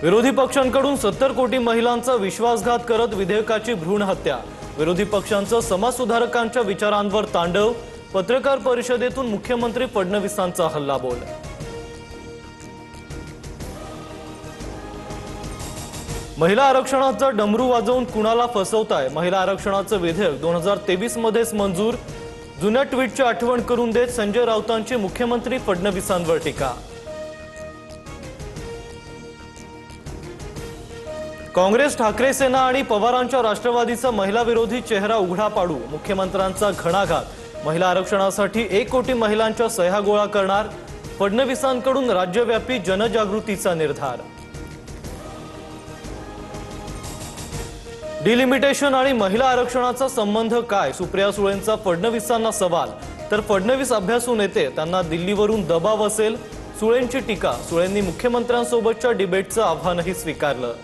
विरोधी पक्षांकडून 70 कोटी महिलांचा विश्वासघात करत विधेयकाची भ्रूण हत्या। विरोधी पक्षांचं समाजसुधारकांच्या विचारांवर तांडव। पत्रकार परिषदेतून मुख्यमंत्री फडणवीसांचा हल्लाबोल। महिला आरक्षणाचा डमरू वाजवून कुणाला फसवताय? महिला आरक्षणाचं विधेयक 2023 मध्येच मंजूर। जुन्या ट्विटची आठवण करून देत संजय राऊतांची मुख्यमंत्री फडणवीसांवर टीका। काँग्रेस, ठाकरे सेना आणि पवारांच्या राष्ट्रवादीचा महिला विरोधी चेहरा उघडा पाडू। मुख्यमंत्र्यांचा घणाघात। महिला आरक्षणासाठी 1 कोटी महिलांच्या सह्या गोळा करणार। फडणवीसांकडून राज्यव्यापी जनजागृतीचा निर्धार। डिलिमिटेशन आणि महिला आरक्षणाचा संबंध काय? सुप्रिया सुळेंचा फडणवीसांना सवाल। तर फडणवीस अभ्यासू नेते, त्यांना दिल्लीवरून दबाव असेल। सुळेंची टीका। सुळेंनी मुख्यमंत्र्यांसोबतच्या डिबेटचं आव्हानही स्वीकारलं।